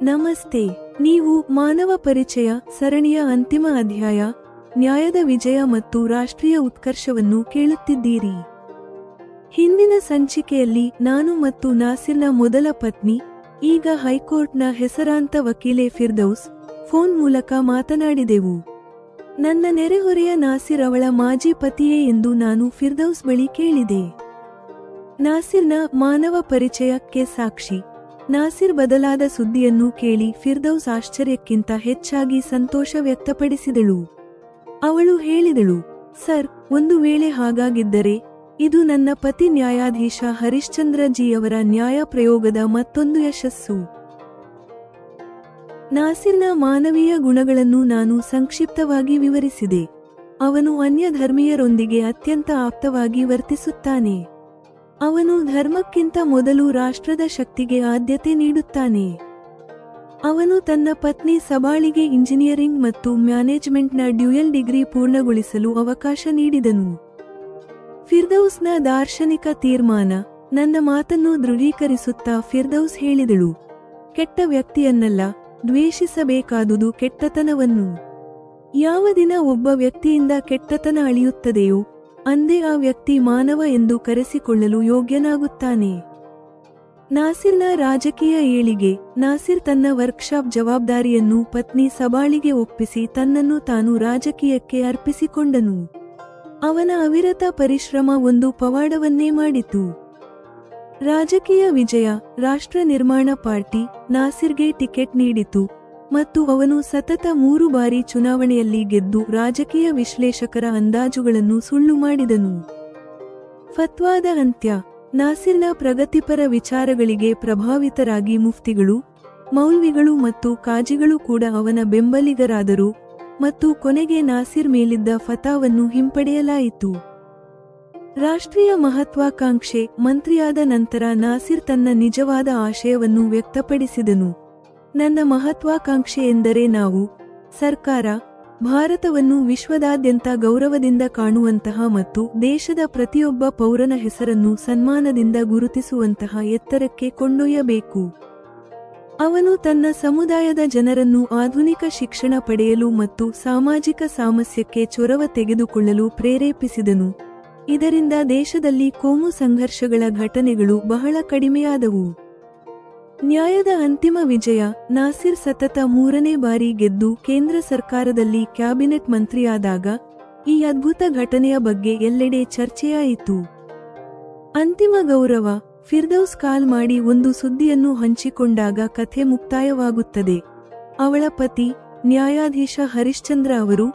ನಮಸ್ತೆ. ನೀವು ಮಾನವ ಪರಿಚಯ ಸರಣಿಯ ಅಂತಿಮ ಅಧ್ಯಾಯ ನ್ಯಾಯದ ವಿಜಯ ಮತ್ತು ರಾಷ್ಟ್ರೀಯ ಉತ್ಕರ್ಷವನ್ನು ಕೇಳುತ್ತಿದ್ದೀರಿ. ಹಿಂದಿನ ಸಂಚಿಕೆಯಲ್ಲಿ ನಾನು ಮತ್ತು ನಾಸಿರ್ನ ಮೊದಲ ಪತ್ನಿ, ಈಗ ಹೈಕೋರ್ಟ್ನ ಹೆಸರಾಂತ ವಕೀಲೆ ಫಿರ್ದೌಸ್ ಫೋನ್ ಮೂಲಕ ಮಾತನಾಡಿದೆವು. ನನ್ನ ನೆರೆಹೊರೆಯ ನಾಸಿರ್ ಅವಳ ಮಾಜಿ ಪತಿಯೇ ಎಂದು ನಾನು ಫಿರ್ದೌಸ್ ಬಳಿ ಕೇಳಿದೆ. ನಾಸಿರ್ನ ಮಾನವ ಪರಿಚಯಕ್ಕೆ ಸಾಕ್ಷಿ. ನಾಸಿರ್ ಬದಲಾದ ಸುದ್ದಿಯನ್ನು ಕೇಳಿ ಫಿರ್ದೌಸ್ ಆಶ್ಚರ್ಯಕ್ಕಿಂತ ಹೆಚ್ಚಾಗಿ ಸಂತೋಷ ವ್ಯಕ್ತಪಡಿಸಿದಳು. ಅವಳು ಹೇಳಿದಳು, ಸರ್, ಒಂದು ವೇಳೆ ಹಾಗಾಗಿದ್ದರೆ ಇದು ನನ್ನ ಪತಿ ನ್ಯಾಯಾಧೀಶ ಹರಿಶ್ಚಂದ್ರ ಜಿಯವರ ನ್ಯಾಯ ಪ್ರಯೋಗದ ಮತ್ತೊಂದು ಯಶಸ್ಸು. ನಾಸಿರ್ನ ಮಾನವೀಯ ಗುಣಗಳನ್ನು ನಾನು ಸಂಕ್ಷಿಪ್ತವಾಗಿ ವಿವರಿಸಿದೆ. ಅವನು ಅನ್ಯ ಧರ್ಮೀಯರೊಂದಿಗೆ ಅತ್ಯಂತ ಆಪ್ತವಾಗಿ ವರ್ತಿಸುತ್ತಾನೆ. ಅವನು ಧರ್ಮಕ್ಕಿಂತ ಮೊದಲು ರಾಷ್ಟ್ರದ ಶಕ್ತಿಗೆ ಆದ್ಯತೆ ನೀಡುತ್ತಾನೆ. ಅವನು ತನ್ನ ಪತ್ನಿ ಸಬಾಳಿಗೆ ಇಂಜಿನಿಯರಿಂಗ್ ಮತ್ತು ಮ್ಯಾನೇಜ್ಮೆಂಟ್ನ ಡ್ಯುಯಲ್ ಡಿಗ್ರಿ ಪೂರ್ಣಗೊಳಿಸಲು ಅವಕಾಶ ನೀಡಿದನು. ಫಿರ್ದೌಸ್ನ ದಾರ್ಶನಿಕ ತೀರ್ಮಾನ. ನನ್ನ ಮಾತನ್ನು ದೃಢೀಕರಿಸುತ್ತಾ ಫಿರ್ದೌಸ್ ಹೇಳಿದಳು, ಕೆಟ್ಟ ವ್ಯಕ್ತಿಯನ್ನಲ್ಲ, ದ್ವೇಷಿಸಬೇಕಾದುದು ಕೆಟ್ಟತನವನ್ನು. ಯಾವ ದಿನ ಒಬ್ಬ ವ್ಯಕ್ತಿಯಿಂದ ಕೆಟ್ಟತನ ಅಳಿಯುತ್ತದೆಯೋ ಅಂದೇ ಆ ವ್ಯಕ್ತಿ ಮಾನವ ಎಂದು ಕರೆಸಿಕೊಳ್ಳಲು ಯೋಗ್ಯನಾಗುತ್ತಾನೆ. ನಾಸಿರ್ನ ರಾಜಕೀಯ ಏಳಿಗೆ. ನಾಸಿರ್ ತನ್ನ ವರ್ಕ್ಶಾಪ್ ಜವಾಬ್ದಾರಿಯನ್ನು ಪತ್ನಿ ಸಬಾಳಿಗೆ ಒಪ್ಪಿಸಿ ತನ್ನನ್ನು ತಾನು ರಾಜಕೀಯಕ್ಕೆ ಅರ್ಪಿಸಿಕೊಂಡನು. ಅವನ ಅವಿರತ ಪರಿಶ್ರಮ ಒಂದು ಪವಾಡವನ್ನೇ ಮಾಡಿತು. ರಾಜಕೀಯ ವಿಜಯ. ರಾಷ್ಟ್ರ ನಿರ್ಮಾಣ ಪಾರ್ಟಿ ನಾಸಿರ್ಗೆ ಟಿಕೆಟ್ ನೀಡಿತು ಮತ್ತು ಅವನು ಸತತ 3 ಬಾರಿ ಚುನಾವಣೆಯಲ್ಲಿ ಗೆದ್ದು ರಾಜಕೀಯ ವಿಶ್ಲೇಷಕರ ಅಂದಾಜುಗಳನ್ನು ಸುಳ್ಳು ಮಾಡಿದನು. ಫತ್ವಾದ ಅಂತ್ಯ. ನಾಸಿರ್ನ ಪ್ರಗತಿಪರ ವಿಚಾರಗಳಿಗೆ ಪ್ರಭಾವಿತರಾಗಿ ಮುಫ್ತಿಗಳು, ಮೌಲ್ವಿಗಳು ಮತ್ತು ಕಾಜಿಗಳು ಕೂಡ ಅವನ ಬೆಂಬಲಿಗರಾದರು ಮತ್ತು ಕೊನೆಗೆ ನಾಸಿರ್ ಮೇಲಿದ್ದ ಫತಾವನ್ನು ಹಿಂಪಡೆಯಲಾಯಿತು. ರಾಷ್ಟ್ರೀಯ ಮಹತ್ವಾಕಾಂಕ್ಷೆ. ಮಂತ್ರಿಯಾದ ನಂತರ ನಾಸಿರ್ ತನ್ನ ನಿಜವಾದ ಆಶಯವನ್ನು ವ್ಯಕ್ತಪಡಿಸಿದನು. ನನ್ನ ಮಹತ್ವಾಕಾಂಕ್ಷೆ ಎಂದರೆ ನಾವು, ಸರ್ಕಾರ, ಭಾರತವನ್ನು ವಿಶ್ವದಾದ್ಯಂತ ಗೌರವದಿಂದ ಕಾಣುವಂತಹ ಮತ್ತು ದೇಶದ ಪ್ರತಿಯೊಬ್ಬ ಪೌರನ ಹೆಸರನ್ನು ಸನ್ಮಾನದಿಂದ ಗುರುತಿಸುವಂತಹ ಎತ್ತರಕ್ಕೆ ಕೊಂಡೊಯ್ಯಬೇಕು. ಅವನು ತನ್ನ ಸಮುದಾಯದ ಜನರನ್ನು ಆಧುನಿಕ ಶಿಕ್ಷಣ ಪಡೆಯಲು ಮತ್ತು ಸಾಮಾಜಿಕ ಸಾಮರಸ್ಯಕ್ಕೆ ಚೊರವ ತೆಗೆದುಕೊಳ್ಳಲು ಪ್ರೇರೇಪಿಸಿದನು. ಇದರಿಂದ ದೇಶದಲ್ಲಿ ಕೋಮು ಸಂಘರ್ಷಗಳ ಘಟನೆಗಳು ಬಹಳ ಕಡಿಮೆಯಾದವು. ನ್ಯಾಯದ ಅಂತಿಮ ವಿಜಯ. ನಾಸಿರ್ ಸತತ 3ನೇ ಬಾರಿ ಗೆದ್ದು ಕೇಂದ್ರ ಸರ್ಕಾರದಲ್ಲಿ ಕ್ಯಾಬಿನೆಟ್ ಮಂತ್ರಿಯಾದಾಗ ಈ ಅದ್ಭುತ ಘಟನೆಯ ಬಗ್ಗೆ ಎಲ್ಲೆಡೆ ಚರ್ಚೆಯಾಯಿತು. ಅಂತಿಮ ಗೌರವ. ಫಿರ್ದೌಸ್ ಕಾಲ್ ಮಾಡಿ ಒಂದು ಸುದ್ದಿಯನ್ನು ಹಂಚಿಕೊಂಡಾಗ ಕಥೆ ಮುಕ್ತಾಯವಾಗುತ್ತದೆ. ಅವಳ ಪತಿ, ನ್ಯಾಯಾಧೀಶ ಹರಿಶ್ಚಂದ್ರ ಅವರು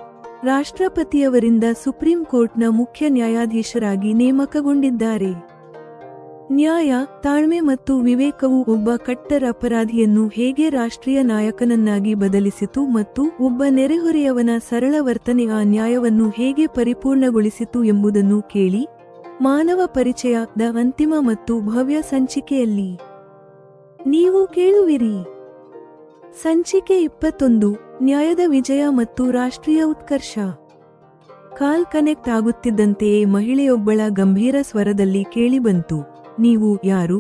ರಾಷ್ಟ್ರಪತಿಯವರಿಂದ ಸುಪ್ರೀಂ ಕೋರ್ಟ್ನ ಮುಖ್ಯ ನ್ಯಾಯಾಧೀಶರಾಗಿ ನೇಮಕಗೊಂಡಿದ್ದಾರೆ. ನ್ಯಾಯ, ತಾಳ್ಮೆ ಮತ್ತು ವಿವೇಕವು ಒಬ್ಬ ಕಟ್ಟರ್ ಅಪರಾಧಿಯನ್ನು ಹೇಗೆ ರಾಷ್ಟ್ರೀಯ ನಾಯಕನನ್ನಾಗಿ ಬದಲಿಸಿತು ಮತ್ತು ಒಬ್ಬ ನೆರೆಹೊರೆಯವನ ಸರಳ ವರ್ತನೆ ಆ ನ್ಯಾಯವನ್ನು ಹೇಗೆ ಪರಿಪೂರ್ಣಗೊಳಿಸಿತು ಎಂಬುದನ್ನು ಕೇಳಿ. ಮಾನವ ಪರಿಚಯ ದ ಅಂತಿಮ ಮತ್ತು ಭವ್ಯ ಸಂಚಿಕೆಯಲ್ಲಿ ನೀವು ಕೇಳುವಿರಿ. ಸಂಚಿಕೆ 21. ನ್ಯಾಯದ ವಿಜಯ ಮತ್ತು ರಾಷ್ಟ್ರೀಯ ಉತ್ಕರ್ಷ. ಕಾಲ್ ಕನೆಕ್ಟ್ ಆಗುತ್ತಿದ್ದಂತೆಯೇ ಮಹಿಳೆಯೊಬ್ಬಳ ಗಂಭೀರ ಸ್ವರದಲ್ಲಿ ಕೇಳಿಬಂತು, ನೀವು ಯಾರು?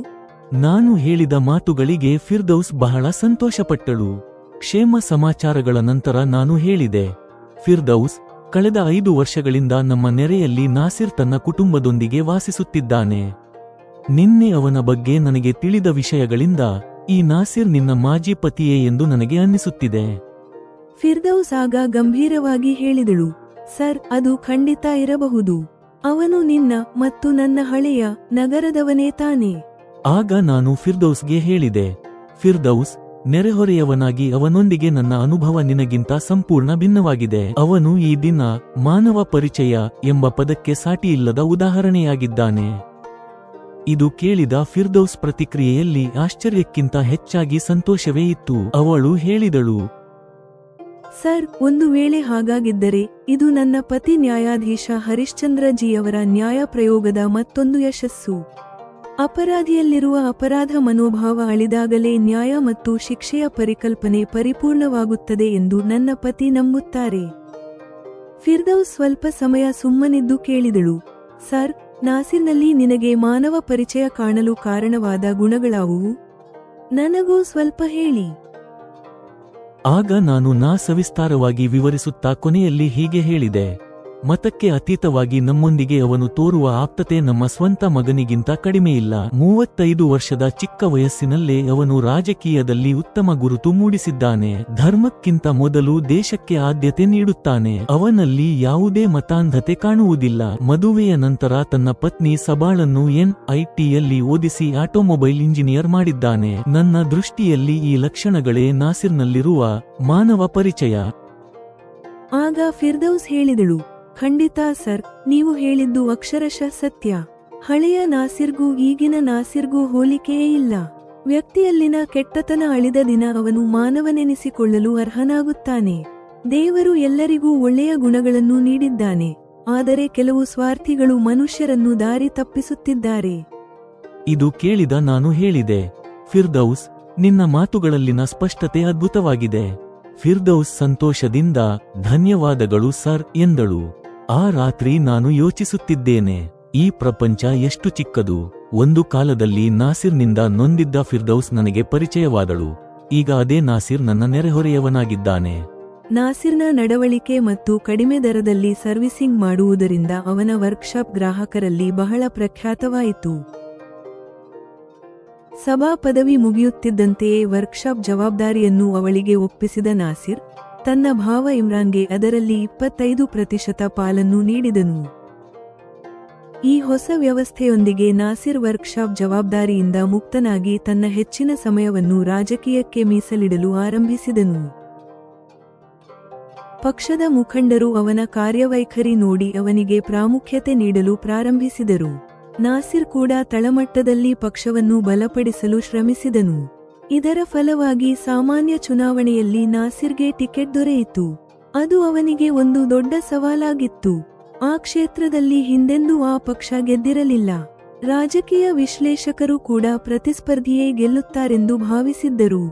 ನಾನು ಹೇಳಿದ ಮಾತುಗಳಿಗೆ ಫಿರ್ದೌಸ್ ಬಹಳ ಸಂತೋಷಪಟ್ಟಳು. ಕ್ಷೇಮ ಸಮಾಚಾರಗಳ ನಂತರ ನಾನು ಹೇಳಿದೆ, ಫಿರ್ದೌಸ್, ಕಳೆದ 5 ವರ್ಷಗಳಿಂದ ನಮ್ಮ ನೆರೆಯಲ್ಲಿ ನಾಸಿರ್ ತನ್ನ ಕುಟುಂಬದೊಂದಿಗೆ ವಾಸಿಸುತ್ತಿದ್ದಾನೆ. ನಿನ್ನೆ ಅವನ ಬಗ್ಗೆ ನನಗೆ ತಿಳಿದ ವಿಷಯಗಳಿಂದ ಈ ನಾಸಿರ್ ನಿನ್ನ ಮಾಜಿ ಪತಿಯೇ ಎಂದು ನನಗೆ ಅನ್ನಿಸುತ್ತಿದೆ. ಫಿರ್ದೌಸ್ ಆಗ ಗಂಭೀರವಾಗಿ ಹೇಳಿದಳು, ಸರ್, ಅದು ಖಂಡಿತ ಇರಬಹುದು. ಅವನು ನಿನ್ನ ಮತ್ತು ನನ್ನ ಹಳೆಯ ನಗರದವನೇ ತಾನೆ. ಆಗ ನಾನು ಫಿರ್ದೌಸ್ಗೆ ಹೇಳಿದೆ, ಫಿರ್ದೌಸ್, ನೆರೆಹೊರೆಯವನಾಗಿ ಅವನೊಂದಿಗೆ ನನ್ನ ಅನುಭವ ನಿನಗಿಂತ ಸಂಪೂರ್ಣ ಭಿನ್ನವಾಗಿದೆ. ಅವನು ಈ ದಿನ ಮಾನವ ಪರಿಚಯ ಎಂಬ ಪದಕ್ಕೆ ಸಾಟಿಯಿಲ್ಲದ ಉದಾಹರಣೆಯಾಗಿದ್ದಾನೆ. ಇದು ಕೇಳಿದ ಫಿರ್ದೌಸ್ ಪ್ರತಿಕ್ರಿಯೆಯಲ್ಲಿ ಆಶ್ಚರ್ಯಕ್ಕಿಂತ ಹೆಚ್ಚಾಗಿ ಸಂತೋಷವೇ ಇತ್ತು. ಅವಳು ಹೇಳಿದಳು, ಸರ್, ಒಂದು ವೇಳೆ ಹಾಗಾಗಿದ್ದರೆ ಇದು ನನ್ನ ಪತಿ ನ್ಯಾಯಾಧೀಶ ಹರಿಶ್ಚಂದ್ರ ಜಿಯವರ ನ್ಯಾಯ ಪ್ರಯೋಗದ ಮತ್ತೊಂದು ಯಶಸ್ಸು. ಅಪರಾಧಿಯಲ್ಲಿರುವ ಅಪರಾಧ ಮನೋಭಾವ ಅಳಿದಾಗಲೇ ನ್ಯಾಯ ಮತ್ತು ಶಿಕ್ಷೆಯ ಪರಿಕಲ್ಪನೆ ಪರಿಪೂರ್ಣವಾಗುತ್ತದೆ ಎಂದು ನನ್ನ ಪತಿ ನಂಬುತ್ತಾರೆ. ಫಿರ್ದೌಸ್ ಸ್ವಲ್ಪ ಸಮಯ ಸುಮ್ಮನಿದ್ದು ಕೇಳಿದಳು, ಸರ್, ನಾಸಿರ್ನಲ್ಲಿ ನಿನಗೆ ಮಾನವ ಪರಿಚಯ ಕಾಣಲು ಕಾರಣವಾದ ಗುಣಗಳಾವುವು? ನನಗೂ ಸ್ವಲ್ಪ ಹೇಳಿ. ಆಗ ನಾನು ಸವಿಸ್ತಾರವಾಗಿ ವಿವರಿಸುತ್ತಾ ಕೊನೆಯಲ್ಲಿ ಹೀಗೆ ಹೇಳಿದೆ. ಮತಕ್ಕೆ ಅತೀತವಾಗಿ ನಮ್ಮೊಂದಿಗೆ ಅವನು ತೋರುವ ಆಪ್ತತೆ ನಮ್ಮ ಸ್ವಂತ ಮಗನಿಗಿಂತ ಕಡಿಮೆಯಿಲ್ಲ. 35 ವರ್ಷದ ಚಿಕ್ಕ ವಯಸ್ಸಿನಲ್ಲೇ ಅವನು ರಾಜಕೀಯದಲ್ಲಿ ಉತ್ತಮ ಗುರುತು ಮೂಡಿಸಿದ್ದಾನೆ. ಧರ್ಮಕ್ಕಿಂತ ಮೊದಲು ದೇಶಕ್ಕೆ ಆದ್ಯತೆ ನೀಡುತ್ತಾನೆ. ಅವನಲ್ಲಿ ಯಾವುದೇ ಮತಾಂಧತೆ ಕಾಣುವುದಿಲ್ಲ. ಮದುವೆಯ ನಂತರ ತನ್ನ ಪತ್ನಿ ಸಬಾಳನ್ನು NITಯಲ್ಲಿ ಓದಿಸಿ ಆಟೋಮೊಬೈಲ್ ಇಂಜಿನಿಯರ್ ಮಾಡಿದ್ದಾನೆ. ನನ್ನ ದೃಷ್ಟಿಯಲ್ಲಿ ಈ ಲಕ್ಷಣಗಳೇ ನಾಸಿರ್ನಲ್ಲಿರುವ ಮಾನವ ಪರಿಚಯ. ಆಗ ಫಿರ್ದೌಸ್ ಹೇಳಿದಳು, ಖಂಡಿತ ಸರ್, ನೀವು ಹೇಳಿದ್ದು ಅಕ್ಷರಶಃ ಸತ್ಯ. ಹಳೆಯ ನಾಸಿರ್ಗೂ ಈಗಿನ ನಾಸಿರ್ಗೂ ಹೋಲಿಕೆಯೇ ಇಲ್ಲ. ವ್ಯಕ್ತಿಯಲ್ಲಿನ ಕೆಟ್ಟತನ ಅಳಿದ ದಿನ ಅವನು ಮಾನವನೆನಿಸಿಕೊಳ್ಳಲು ಅರ್ಹನಾಗುತ್ತಾನೆ. ದೇವರು ಎಲ್ಲರಿಗೂ ಒಳ್ಳೆಯ ಗುಣಗಳನ್ನು ನೀಡಿದ್ದಾನೆ, ಆದರೆ ಕೆಲವು ಸ್ವಾರ್ಥಿಗಳು ಮನುಷ್ಯರನ್ನು ದಾರಿ ತಪ್ಪಿಸುತ್ತಿದ್ದಾರೆ. ಇದು ಕೇಳಿದ ನಾನು ಹೇಳಿದೆ, ಫಿರ್ದೌಸ್, ನಿನ್ನ ಮಾತುಗಳಲ್ಲಿನ ಸ್ಪಷ್ಟತೆ ಅದ್ಭುತವಾಗಿದೆ. ಫಿರ್ದೌಸ್ ಸಂತೋಷದಿಂದ ಧನ್ಯವಾದಗಳು ಸರ್ ಎಂದಳು. ಆ ರಾತ್ರಿ ನಾನು ಯೋಚಿಸುತ್ತಿದ್ದೇನೆ, ಈ ಪ್ರಪಂಚ ಎಷ್ಟು ಚಿಕ್ಕದು. ಒಂದು ಕಾಲದಲ್ಲಿ ನಾಸಿರ್ನಿಂದ ನೊಂದಿದ್ದ ಫಿರ್ದೌಸ್ ನನಗೆ ಪರಿಚಯವಾದಳು. ಈಗ ಅದೇ ನಾಸಿರ್ ನನ್ನ ನೆರೆಹೊರೆಯವನಾಗಿದ್ದಾನೆ. ನಾಸಿರ್ನ ನಡವಳಿಕೆ ಮತ್ತು ಕಡಿಮೆ ದರದಲ್ಲಿ ಸರ್ವಿಸಿಂಗ್ ಮಾಡುವುದರಿಂದ ಅವನ ವರ್ಕ್ಶಾಪ್ ಗ್ರಾಹಕರಲ್ಲಿ ಬಹಳ ಪ್ರಖ್ಯಾತವಾಯಿತು. ಸಬಾ ಪದವಿ ಮುಗಿಯುತ್ತಿದ್ದಂತೆಯೇ ವರ್ಕ್ಶಾಪ್ ಜವಾಬ್ದಾರಿಯನ್ನು ಅವಳಿಗೆ ಒಪ್ಪಿಸಿದ ನಾಸಿರ್ ತನ್ನ ಭಾವ ಇಮ್ರಾನ್ಗೆ ಅದರಲ್ಲಿ 25% ಪಾಲನ್ನು ನೀಡಿದನು. ಈ ಹೊಸ ವ್ಯವಸ್ಥೆಯೊಂದಿಗೆ ನಾಸಿರ್ ವರ್ಕ್ಶಾಪ್ ಜವಾಬ್ದಾರಿಯಿಂದ ಮುಕ್ತನಾಗಿ ತನ್ನ ಹೆಚ್ಚಿನ ಸಮಯವನ್ನು ರಾಜಕೀಯಕ್ಕೆ ಮೀಸಲಿಡಲು ಆರಂಭಿಸಿದನು. ಪಕ್ಷದ ಮುಖಂಡರು ಅವನ ಕಾರ್ಯವೈಖರಿ ನೋಡಿ ಅವನಿಗೆ ಪ್ರಾಮುಖ್ಯತೆ ನೀಡಲು ಪ್ರಾರಂಭಿಸಿದರು. ನಾಸಿರ್ ಕೂಡ ತಳಮಟ್ಟದಲ್ಲಿ ಪಕ್ಷವನ್ನು ಬಲಪಡಿಸಲು ಶ್ರಮಿಸಿದನು. ಇದರ ಫಲವಾಗಿ ಸಾಮಾನ್ಯ ಚುನಾವಣೆಯಲ್ಲಿ ನಾಸಿರ್ಗೆ ಟಿಕೆಟ್ ದೊರೆಯಿತು. ಅದು ಅವನಿಗೆ ಒಂದು ದೊಡ್ಡ ಸವಾಲಾಗಿತ್ತು. ಆ ಕ್ಷೇತ್ರದಲ್ಲಿ ಹಿಂದೆಂದೂ ಆ ಪಕ್ಷ ಗೆದ್ದಿರಲಿಲ್ಲ. ರಾಜಕೀಯ ವಿಶ್ಲೇಷಕರು ಕೂಡ ಪ್ರತಿಸ್ಪರ್ಧಿಯೇ ಗೆಲ್ಲುತ್ತಾರೆಂದು ಭಾವಿಸಿದ್ದರು.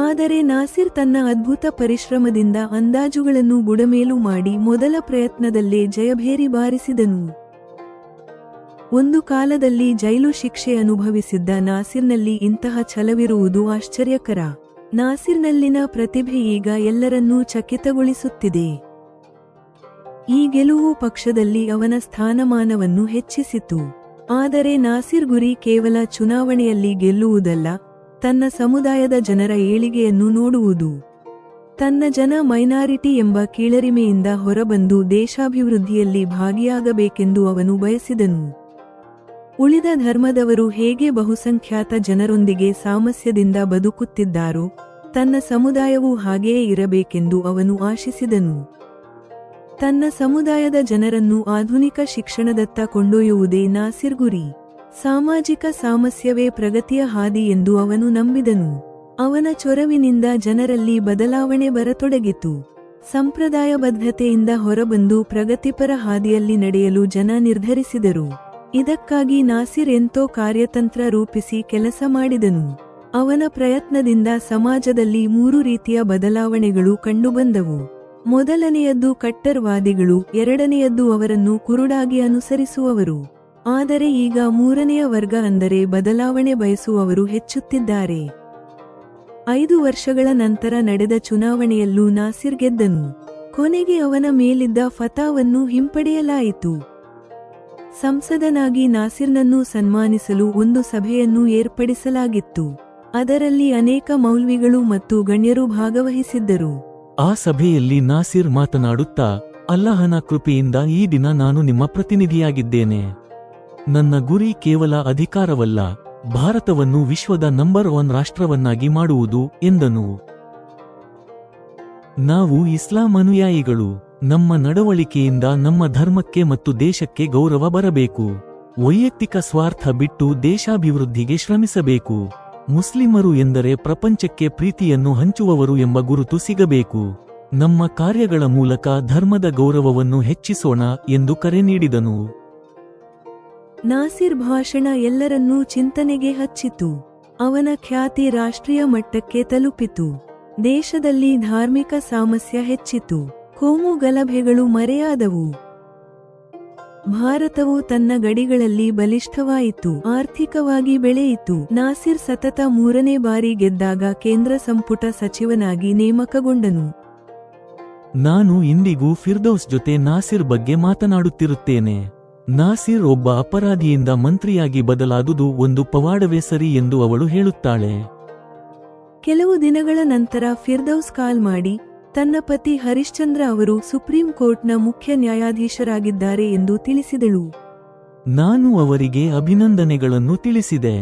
ಆದರೆ ನಾಸಿರ್ ತನ್ನ ಅದ್ಭುತ ಪರಿಶ್ರಮದಿಂದ ಅಂದಾಜುಗಳನ್ನು ಬುಡಮೇಲು ಮಾಡಿ ಮೊದಲ ಪ್ರಯತ್ನದಲ್ಲೇ ಜಯಭೇರಿ ಬಾರಿಸಿದನು. ಒಂದು ಕಾಲದಲ್ಲಿ ಜೈಲು ಶಿಕ್ಷೆ ಅನುಭವಿಸಿದ್ದ ನಾಸಿರ್ನಲ್ಲಿ ಇಂತಹ ಛಲವಿರುವುದು ಆಶ್ಚರ್ಯಕರ. ನಾಸಿರ್ನಲ್ಲಿನ ಪ್ರತಿಭೆ ಈಗ ಎಲ್ಲರನ್ನೂ ಚಕಿತಗೊಳಿಸುತ್ತಿದೆ. ಈ ಗೆಲುವು ಪಕ್ಷದಲ್ಲಿ ಅವನ ಸ್ಥಾನಮಾನವನ್ನು ಹೆಚ್ಚಿಸಿತು. ಆದರೆ ನಾಸಿರ್ ಗುರಿ ಕೇವಲ ಚುನಾವಣೆಯಲ್ಲಿ ಗೆಲ್ಲುವುದಲ್ಲ, ತನ್ನ ಸಮುದಾಯದ ಜನರ ಏಳಿಗೆಯನ್ನು ನೋಡುವುದು. ತನ್ನ ಜನ ಮೈನಾರಿಟಿ ಎಂಬ ಕೀಳರಿಮೆಯಿಂದ ಹೊರಬಂದು ದೇಶಾಭಿವೃದ್ಧಿಯಲ್ಲಿ ಭಾಗಿಯಾಗಬೇಕೆಂದು ಅವನು ಬಯಸಿದನು. ಉಳಿದ ಧರ್ಮದವರು ಹೇಗೆ ಬಹುಸಂಖ್ಯಾತ ಜನರೊಂದಿಗೆ ಸಾಮಸ್ಯದಿಂದ ಬದುಕುತ್ತಿದ್ದಾರೋ, ತನ್ನ ಸಮುದಾಯವೂ ಹಾಗೆಯೇ ಇರಬೇಕೆಂದು ಅವನು ಆಶಿಸಿದನು. ತನ್ನ ಸಮುದಾಯದ ಜನರನ್ನು ಆಧುನಿಕ ಶಿಕ್ಷಣದತ್ತ ಕೊಂಡೊಯ್ಯುವುದೇ ನಾಸಿರ್ ಗುರಿ. ಸಾಮಾಜಿಕ ಸಾಮಸ್ಯವೇ ಪ್ರಗತಿಯ ಹಾದಿ ಎಂದು ಅವನು ನಂಬಿದನು. ಅವನ ಚೊರವಿನಿಂದ ಜನರಲ್ಲಿ ಬದಲಾವಣೆ ಬರತೊಡಗಿತು. ಸಂಪ್ರದಾಯಬದ್ಧತೆಯಿಂದ ಹೊರಬಂದು ಪ್ರಗತಿಪರ ಹಾದಿಯಲ್ಲಿ ನಡೆಯಲು ಜನ ನಿರ್ಧರಿಸಿದರು. ಇದಕ್ಕಾಗಿ ನಾಸಿರ್ ಎಂತೋ ಕಾರ್ಯತಂತ್ರ ರೂಪಿಸಿ ಕೆಲಸ ಮಾಡಿದನು. ಅವನ ಪ್ರಯತ್ನದಿಂದ ಸಮಾಜದಲ್ಲಿ 3 ರೀತಿಯ ಬದಲಾವಣೆಗಳು ಕಂಡುಬಂದವು. ಮೊದಲನೆಯದ್ದು ಕಟ್ಟರ್ವಾದಿಗಳು, ಎರಡನೆಯದ್ದು ಅವರನ್ನು ಕುರುಡಾಗಿ ಅನುಸರಿಸುವವರು. ಆದರೆ ಈಗ 3ನೆಯ ವರ್ಗ ಅಂದರೆ ಬದಲಾವಣೆ ಬಯಸುವವರು ಹೆಚ್ಚುತ್ತಿದ್ದಾರೆ. 5 ವರ್ಷಗಳ ನಂತರ ನಡೆದ ಚುನಾವಣೆಯಲ್ಲೂ ನಾಸಿರ್ ಗೆದ್ದನು. ಕೊನೆಗೆ ಅವನ ಮೇಲಿದ್ದ ಫತಾವನ್ನು ಹಿಂಪಡೆಯಲಾಯಿತು. ಸಂಸದನಾಗಿ ನಾಸಿರ್ನನ್ನು ಸನ್ಮಾನಿಸಲು ಒಂದು ಸಭೆಯನ್ನು ಏರ್ಪಡಿಸಲಾಗಿತ್ತು. ಅದರಲ್ಲಿ ಅನೇಕ ಮೌಲ್ವಿಗಳು ಮತ್ತು ಗಣ್ಯರು ಭಾಗವಹಿಸಿದ್ದರು. ಆ ಸಭೆಯಲ್ಲಿ ನಾಸಿರ್ ಮಾತನಾಡುತ್ತಾ, ಅಲ್ಲಾಹನ ಕೃಪೆಯಿಂದ ಈ ದಿನ ನಾನು ನಿಮ್ಮ ಪ್ರತಿನಿಧಿಯಾಗಿದ್ದೇನೆ. ನನ್ನ ಗುರಿ ಕೇವಲ ಅಧಿಕಾರವಲ್ಲ, ಭಾರತವನ್ನು ವಿಶ್ವದ ನಂಬರ್ 1 ರಾಷ್ಟ್ರವನ್ನಾಗಿ ಮಾಡುವುದು ಎಂದನು. ನಾವು ಇಸ್ಲಾಂ ಅನುಯಾಯಿಗಳು. ನಮ್ಮ ನಡವಳಿಕೆಯಿಂದ ನಮ್ಮ ಧರ್ಮಕ್ಕೆ ಮತ್ತು ದೇಶಕ್ಕೆ ಗೌರವ ಬರಬೇಕು. ವೈಯಕ್ತಿಕ ಸ್ವಾರ್ಥ ಬಿಟ್ಟು ದೇಶಾಭಿವೃದ್ಧಿಗೆ ಶ್ರಮಿಸಬೇಕು. ಮುಸ್ಲಿಮರು ಎಂದರೆ ಪ್ರಪಂಚಕ್ಕೆ ಪ್ರೀತಿಯನ್ನು ಹಂಚುವವರು ಎಂಬ ಗುರುತು ಸಿಗಬೇಕು. ನಮ್ಮ ಕಾರ್ಯಗಳ ಮೂಲಕ ಧರ್ಮದ ಗೌರವವನ್ನು ಹೆಚ್ಚಿಸೋಣ ಎಂದು ಕರೆ ನೀಡಿದನು. ನಾಸಿರ್ ಭಾಷಣ ಎಲ್ಲರನ್ನೂ ಚಿಂತನೆಗೆ ಹಚ್ಚಿತು. ಅವನ ಖ್ಯಾತಿ ರಾಷ್ಟ್ರೀಯ ಮಟ್ಟಕ್ಕೆ ತಲುಪಿತು. ದೇಶದಲ್ಲಿ ಧಾರ್ಮಿಕ ಸಾಮಸ್ಯ ಹೆಚ್ಚಿತು. ಕೋಮು ಗಲಭೆಗಳು ಮರೆಯಾದವು. ಭಾರತವು ತನ್ನ ಗಡಿಗಳಲ್ಲಿ ಬಲಿಷ್ಠವಾಯಿತು, ಆರ್ಥಿಕವಾಗಿ ಬೆಳೆಯಿತು. ನಾಸಿರ್ ಸತತ 3ನೇ ಬಾರಿ ಗೆದ್ದಾಗ ಕೇಂದ್ರ ಸಂಪುಟ ಸಚಿವನಾಗಿ ನೇಮಕಗೊಂಡನು. ನಾನು ಇಂದಿಗೂ ಫಿರ್ದೌಸ್ ಜೊತೆ ನಾಸಿರ್ ಬಗ್ಗೆ ಮಾತನಾಡುತ್ತಿರುತ್ತೇನೆ. ನಾಸಿರ್ ಒಬ್ಬ ಅಪರಾಧಿಯಿಂದ ಮಂತ್ರಿಯಾಗಿ ಬದಲಾದುದು ಒಂದು ಪವಾಡವೇ ಸರಿ ಎಂದು ಅವಳು ಹೇಳುತ್ತಾಳೆ. ಕೆಲವು ದಿನಗಳ ನಂತರ ಫಿರ್ದೌಸ್ ಕಾಲ್ ಮಾಡಿ ತನ್ನ ಪತಿ ಹರಿಶ್ಚಂದ್ರ ಅವರು ಸುಪ್ರೀಂ ಕೋರ್ಟ್ನ ಮುಖ್ಯ ನ್ಯಾಯಾಧೀಶರಾಗಿದ್ದಾರೆ ಎಂದು ತಿಳಿಸಿದಳು. ನಾನು ಅವರಿಗೆ ಅಭಿನಂದನೆಗಳನ್ನು ತಿಳಿಸಿದೆ.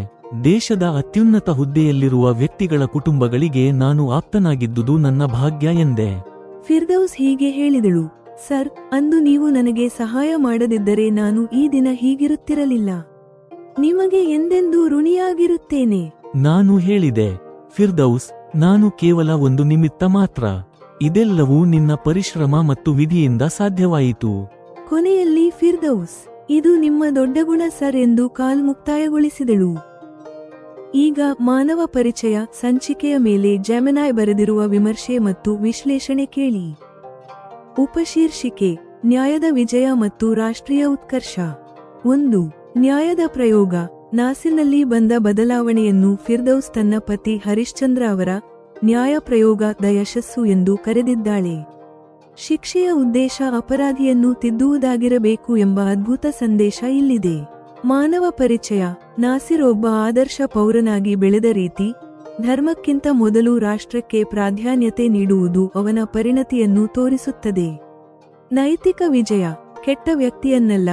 ದೇಶದ ಅತ್ಯುನ್ನತ ಹುದ್ದೆಯಲ್ಲಿರುವ ವ್ಯಕ್ತಿಗಳ ಕುಟುಂಬಗಳಿಗೆ ನಾನು ಆಪ್ತನಾಗಿದ್ದುದು ನನ್ನ ಭಾಗ್ಯ ಎಂದೆ. ಫಿರ್ದೌಸ್ ಹೀಗೆ ಹೇಳಿದಳು, ಸರ್, ಅಂದು ನೀವು ನನಗೆ ಸಹಾಯ ಮಾಡದಿದ್ದರೆ ನಾನು ಈ ದಿನ ಹೀಗಿರುತ್ತಿರಲಿಲ್ಲ. ನಿಮಗೆ ಎಂದೆಂದೂ ಋಣಿಯಾಗಿರುತ್ತೇನೆ. ನಾನು ಹೇಳಿದೆ, ಫಿರ್ದೌಸ್, ನಾನು ಕೇವಲ ಒಂದು ನಿಮಿತ್ತ ಮಾತ್ರ. ಇದೆಲ್ಲವೂ ನಿನ್ನ ಪರಿಶ್ರಮ ಮತ್ತು ವಿಧಿಯಿಂದ ಸಾಧ್ಯವಾಯಿತು. ಕೊನೆಯಲ್ಲಿ ಫಿರ್ದೌಸ್, ಇದು ನಿಮ್ಮ ದೊಡ್ಡ ಗುಣ ಸರ್ ಎಂದು ಕಾಲ್ ಮುಕ್ತಾಯಗೊಳಿಸಿದಳು. ಈಗ ಮಾನವ ಪರಿಚಯ ಸಂಚಿಕೆಯ ಮೇಲೆ ಜೆಮಿನಾಯ್ ಬರೆದಿರುವ ವಿಮರ್ಶೆ ಮತ್ತು ವಿಶ್ಲೇಷಣೆ ಕೇಳಿ. ಉಪಶೀರ್ಷಿಕೆ: ನ್ಯಾಯದ ವಿಜಯ ಮತ್ತು ರಾಷ್ಟ್ರೀಯ ಉತ್ಕರ್ಷ. 1. ನ್ಯಾಯದ ಪ್ರಯೋಗ. ನಾಸಿರ್ನಲ್ಲಿ ಬಂದ ಬದಲಾವಣೆಯನ್ನು ಫಿರ್ದೌಸ್ ತನ್ನ ಪತಿ ಹರಿಶ್ಚಂದ್ರ ಅವರ ನ್ಯಾಯ ಪ್ರಯೋಗದ ಯಶಸ್ಸು ಎಂದು ಕರೆದಿದ್ದಾಳೆ. ಶಿಕ್ಷೆಯ ಉದ್ದೇಶ ಅಪರಾಧಿಯನ್ನು ತಿದ್ದುವುದಾಗಿರಬೇಕು ಎಂಬ ಅದ್ಭುತ ಸಂದೇಶ ಇಲ್ಲಿದೆ. ಮಾನವ ಪರಿಚಯ. ನಾಸಿರ್ ಒಬ್ಬ ಆದರ್ಶ ಪೌರನಾಗಿ ಬೆಳೆದ ರೀತಿ, ಧರ್ಮಕ್ಕಿಂತ ಮೊದಲು ರಾಷ್ಟ್ರಕ್ಕೆ ಪ್ರಾಧಾನ್ಯತೆ ನೀಡುವುದು ಅವನ ಪರಿಣತಿಯನ್ನು ತೋರಿಸುತ್ತದೆ. ನೈತಿಕ ವಿಜಯ. ಕೆಟ್ಟ ವ್ಯಕ್ತಿಯನ್ನಲ್ಲ,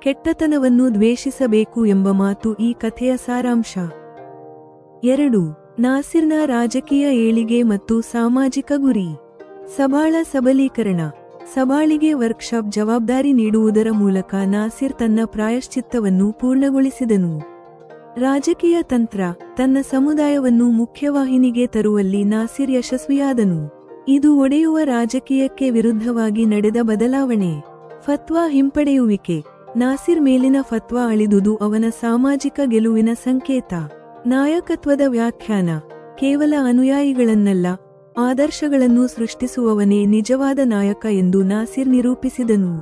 ಕೆಟ್ಟತನವನ್ನು ದ್ವೇಷಿಸಬೇಕು ಎಂಬ ಮಾತು ಈ ಕಥೆಯ ಸಾರಾಂಶ. 2. ನಾಸಿರ್ನ ರಾಜಕೀಯ ಏಳಿಗೆ ಮತ್ತು ಸಾಮಾಜಿಕ ಗುರಿ. ಸಬಾಳ ಸಬಲೀಕರಣ. ಸಬಾಳಿಗೆ ವರ್ಕ್ಶಾಪ್ ಜವಾಬ್ದಾರಿ ನೀಡುವುದರ ಮೂಲಕ ನಾಸಿರ್ ತನ್ನ ಪ್ರಾಯಶ್ಚಿತ್ತವನ್ನು ಪೂರ್ಣಗೊಳಿಸಿದನು. ರಾಜಕೀಯ ತಂತ್ರ. ತನ್ನ ಸಮುದಾಯವನ್ನು ಮುಖ್ಯವಾಹಿನಿಗೆ ತರುವಲ್ಲಿ ನಾಸಿರ್ ಯಶಸ್ವಿಯಾದನು. ಇದು ಒಡೆಯುವ ರಾಜಕೀಯಕ್ಕೆ ವಿರುದ್ಧವಾಗಿ ನಡೆದ ಬದಲಾವಣೆ. ಫತ್ವಾ ಹಿಂಪಡೆಯುವಿಕೆ. ನಾಸಿರ್ ಮೇಲಿನ ಫತ್ವಾ ಅಳಿದುದು ಅವನ ಸಾಮಾಜಿಕ ಗೆಲುವಿನ ಸಂಕೇತ. ನಾಯಕತ್ವದ ವ್ಯಾಖ್ಯಾನ. ಕೇವಲ ಅನುಯಾಯಿಗಳನ್ನಲ್ಲ, ಆದರ್ಶಗಳನ್ನು ಸೃಷ್ಟಿಸುವವನೇ ನಿಜವಾದ ನಾಯಕ ಎಂದು ನಾಸಿರ್ ನಿರೂಪಿಸಿದನು.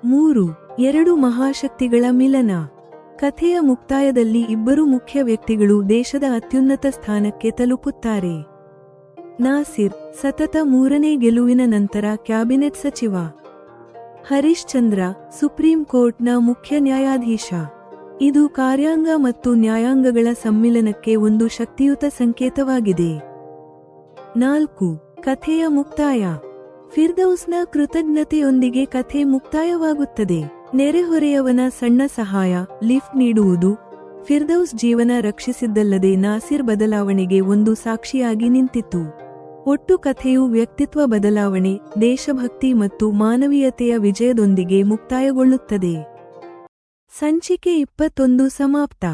3. 2 ಮಹಾಶಕ್ತಿಗಳ ಮಿಲನ. ಕಥೆಯ ಮುಕ್ತಾಯದಲ್ಲಿ ಇಬ್ಬರು ಮುಖ್ಯ ವ್ಯಕ್ತಿಗಳು ದೇಶದ ಅತ್ಯುನ್ನತ ಸ್ಥಾನಕ್ಕೆ ತಲುಪುತ್ತಾರೆ. ನಾಸಿರ್, ಸತತ 3ನೇ ಗೆಲುವಿನ ನಂತರ ಕ್ಯಾಬಿನೆಟ್ ಸಚಿವ. ಹರಿಶ್ಚಂದ್ರ, ಸುಪ್ರೀಂ ಕೋರ್ಟ್ನ ಮುಖ್ಯ ನ್ಯಾಯಾಧೀಶ. ಇದು ಕಾರ್ಯಾಂಗ ಮತ್ತು ನ್ಯಾಯಾಂಗಗಳ ಸಮ್ಮಿಲನಕ್ಕೆ ಒಂದು ಶಕ್ತಿಯುತ ಸಂಕೇತವಾಗಿದೆ. 4. ಕಥೆಯ ಮುಕ್ತಾಯ. ಫಿರ್ದೌಸ್ನ ಕೃತಜ್ಞತೆಯೊಂದಿಗೆ ಕಥೆ ಮುಕ್ತಾಯವಾಗುತ್ತದೆ. ನೆರೆಹೊರೆಯವನ ಸಣ್ಣ ಸಹಾಯ, ಲಿಫ್ಟ್ ನೀಡುವುದು, ಫಿರ್ದೌಸ್ ಜೀವನ ರಕ್ಷಿಸಿದ್ದಲ್ಲದೆ ನಾಸಿರ್ ಬದಲಾವಣೆಗೆ ಒಂದು ಸಾಕ್ಷಿಯಾಗಿ ನಿಂತಿತು. ಒಟ್ಟು ಕಥೆಯು ವ್ಯಕ್ತಿತ್ವ ಬದಲಾವಣೆ, ದೇಶಭಕ್ತಿ ಮತ್ತು ಮಾನವೀಯತೆಯ ವಿಜಯದೊಂದಿಗೆ ಮುಕ್ತಾಯಗೊಳ್ಳುತ್ತದೆ. ಸಂಚಿಕೆ 21 ಸಮಾಪ್ತ.